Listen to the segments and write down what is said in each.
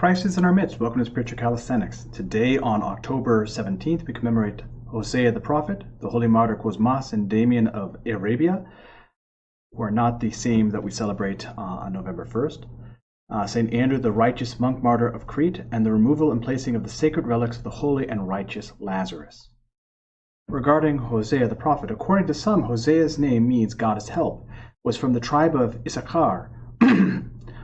Christ is in our midst. Welcome to Spiritual Calisthenics. Today, on October 17th, we commemorate Hosea the Prophet, the holy martyr Cosmas and Damian of Arabia, who are not the same that we celebrate on November 1st. St. Andrew, the righteous monk-martyr of Crete, and the removal and placing of the sacred relics of the holy and righteous Lazarus. Regarding Hosea the Prophet, according to some, Hosea's name means God is help, was from the tribe of Issachar,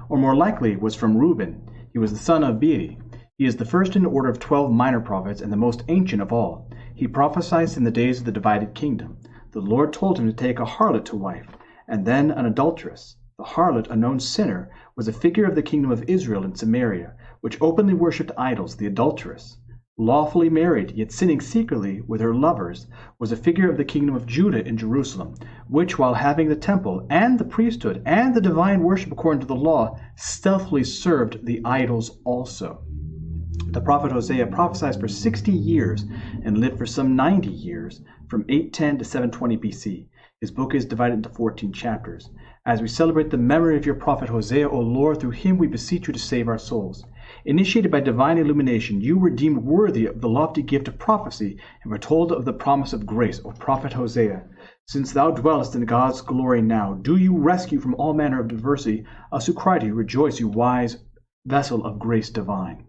or more likely was from Reuben. He was the son of Beeri. He is the first in the order of 12 minor prophets and the most ancient of all. He prophesied in the days of the divided kingdom. The Lord told him to take a harlot to wife, and then an adulteress. The harlot, a known sinner, was a figure of the kingdom of Israel in Samaria, which openly worshipped idols. The adulteress, lawfully married, yet sinning secretly with her lovers, was a figure of the kingdom of Judah in Jerusalem, which, while having the temple and the priesthood and the divine worship according to the law, stealthily served the idols also. The prophet Hosea prophesied for 60 years and lived for some 90 years, from 810 to 720 BC. His book is divided into 14 chapters. As we celebrate the memory of your prophet Hosea, O Lord, through him we beseech you to save our souls. Initiated by divine illumination, you were deemed worthy of the lofty gift of prophecy and were told of the promise of grace, O prophet Hosea. Since thou dwellest in God's glory now, do you rescue from all manner of adversity us who cry to you, rejoice, you wise vessel of grace divine.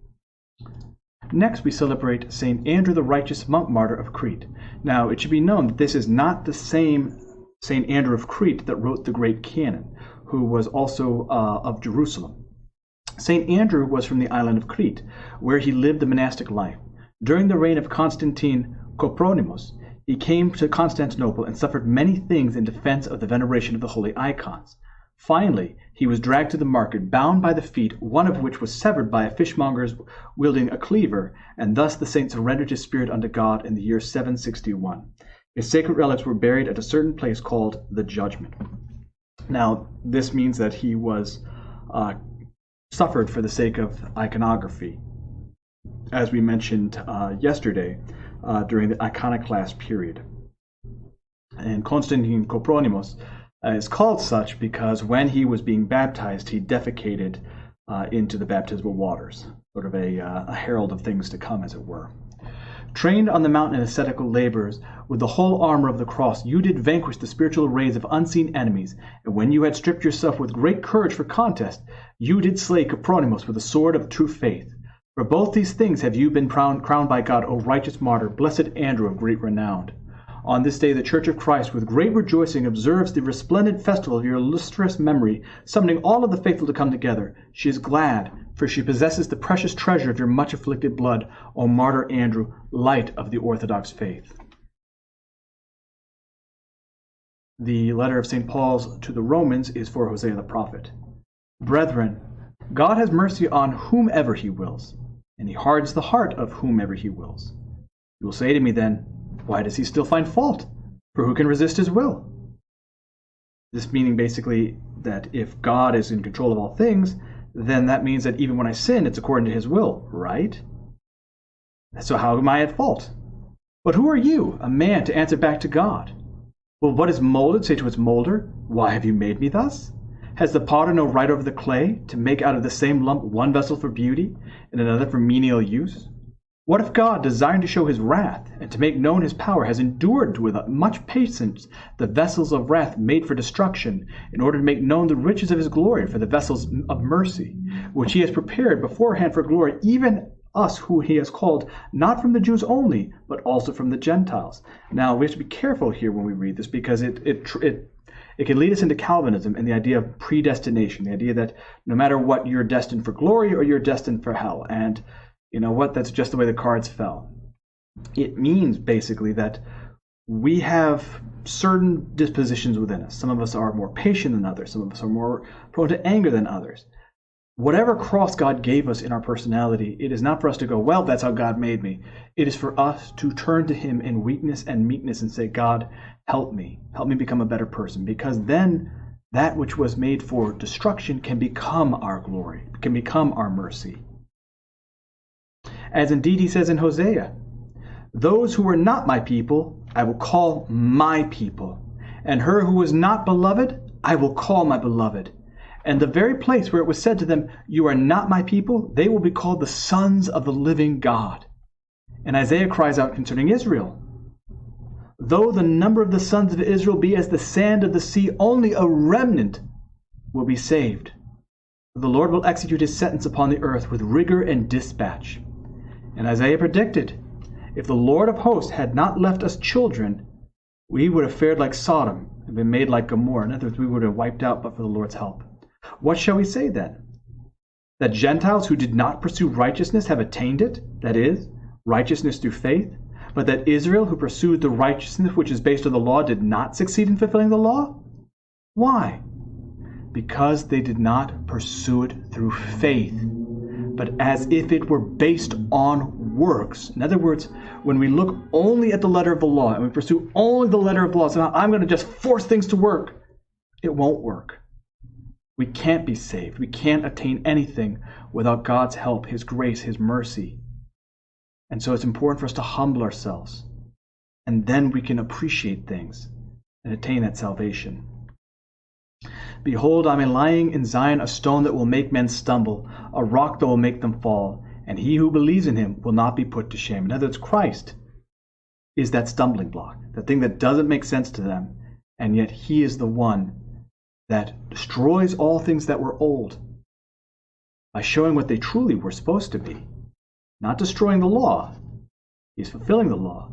Next, we celebrate St. Andrew the righteous monk-martyr of Crete. Now, it should be known that this is not the same St. Andrew of Crete that wrote the great canon, who was also of Jerusalem. St. Andrew was from the island of Crete, where he lived the monastic life. During the reign of Constantine Copronymus, he came to Constantinople and suffered many things in defense of the veneration of the holy icons. Finally, he was dragged to the market, bound by the feet, one of which was severed by a fishmonger's wielding a cleaver, and thus the saint surrendered his spirit unto God in the year 761. His sacred relics were buried at a certain place called the Judgment. Now, this means that he was suffered for the sake of iconography, as we mentioned yesterday during the iconoclast period. And Constantine Copronymus is called such because when he was being baptized, he defecated into the baptismal waters, sort of a herald of things to come, as it were. Trained on the mountain in ascetical labors, with the whole armor of the cross, you did vanquish the spiritual raids of unseen enemies, and when you had stripped yourself with great courage for contest, you did slay Copronymus with the sword of true faith. For both these things have you been crowned by God, O righteous martyr, blessed Andrew of great renown. On this day the Church of Christ, with great rejoicing, observes the resplendent festival of your illustrious memory, summoning all of the faithful to come together. She is glad, for she possesses the precious treasure of your much afflicted blood, O martyr Andrew, light of the Orthodox faith. The letter of St. Paul to the Romans is for Hosea the Prophet. Brethren, God has mercy on whomever he wills, and he hardens the heart of whomever he wills. You will say to me then, why does he still find fault? For who can resist his will? This meaning basically that if God is in control of all things, then that means that even when I sin, it's according to his will, right? So how am I at fault? But who are you, a man, to answer back to God? Will what is molded say to its molder, why have you made me thus? Has the potter no right over the clay, to make out of the same lump one vessel for beauty, and another for menial use? What if God, desiring to show his wrath, and to make known his power, has endured with much patience the vessels of wrath made for destruction, in order to make known the riches of his glory for the vessels of mercy, which he has prepared beforehand for glory, even us who he has called, not from the Jews only, but also from the Gentiles. Now, we have to be careful here when we read this, because it can lead us into Calvinism and the idea of predestination, the idea that no matter what, you're destined for glory or you're destined for hell. And you know what? That's just the way the cards fell. It means basically that we have certain dispositions within us. Some of us are more patient than others. Some of us are more prone to anger than others. Whatever cross God gave us in our personality, it is not for us to go, well, that's how God made me. It is for us to turn to him in weakness and meekness and say, God, help me become a better person. Because then that which was made for destruction can become our glory, can become our mercy. As indeed he says in Hosea, those who were not my people, I will call my people, and her who was not beloved, I will call my beloved. And the very place where it was said to them, "You are not my people," they will be called the sons of the living God. And Isaiah cries out concerning Israel, "Though the number of the sons of Israel be as the sand of the sea, only a remnant will be saved. The Lord will execute his sentence upon the earth with rigor and dispatch." And Isaiah predicted, if the Lord of hosts had not left us children, we would have fared like Sodom and been made like Gomorrah. In other words, we would have wiped out but for the Lord's help. What shall we say then? That Gentiles who did not pursue righteousness have attained it, that is, righteousness through faith, but that Israel, who pursued the righteousness which is based on the law, did not succeed in fulfilling the law? Why? Because they did not pursue it through faith, but as if it were based on works. In other words, when we look only at the letter of the law and we pursue only the letter of the law, so I'm going to just force things to work, it won't work. We can't be saved. We can't attain anything without God's help, his grace, his mercy. And so it's important for us to humble ourselves, and then we can appreciate things and attain that salvation. "Behold, I am lying in Zion a stone that will make men stumble, a rock that will make them fall, and he who believes in him will not be put to shame." In other words, Christ is that stumbling block, the thing that doesn't make sense to them, and yet he is the one that destroys all things that were old by showing what they truly were supposed to be. Not destroying the law. He's fulfilling the law,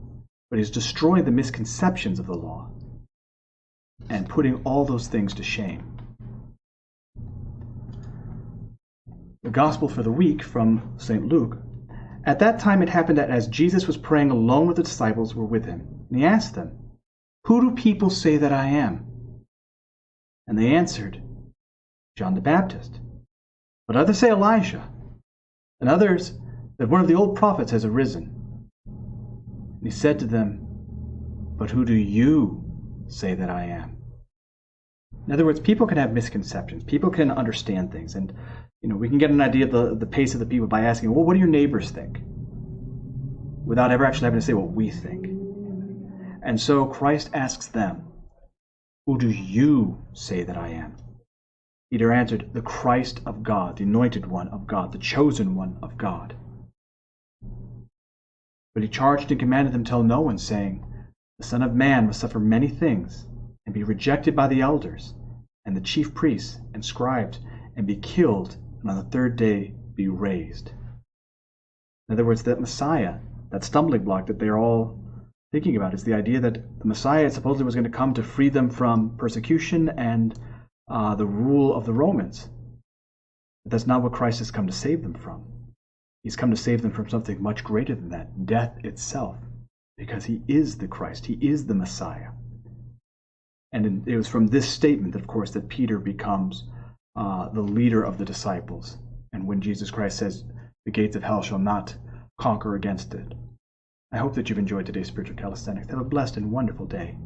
but he's destroying the misconceptions of the law and putting all those things to shame. The Gospel for the week from St. Luke. At that time it happened that as Jesus was praying alone with the disciples who were with him, and he asked them, "Who do people say that I am?" And they answered, "John the Baptist. But others say Elijah, and others that one of the old prophets has arisen." And he said to them, "But who do you say that I am?" In other words, people can have misconceptions. People can understand things. And we can get an idea of the pace of the people by asking, well, what do your neighbors think? Without ever actually having to say what we think. And so Christ asks them, "Who do you say that I am?" Peter answered, "The Christ of God, the anointed one of God, the chosen one of God." But he charged and commanded them, "Tell no one, saying, the Son of Man must suffer many things, and be rejected by the elders, and the chief priests and scribes, and be killed, and on the third day be raised." In other words, that Messiah, that stumbling block that they're all thinking about, is the idea that the Messiah supposedly was going to come to free them from persecution and the rule of the Romans. But that's not what Christ has come to save them from. He's come to save them from something much greater than that, death itself, because he is the Christ. He is the Messiah. And it was from this statement, of course, that Peter becomes the leader of the disciples. And when Jesus Christ says, "The gates of hell shall not conquer against it." I hope that you've enjoyed today's Spiritual Calisthenics. Have a blessed and wonderful day.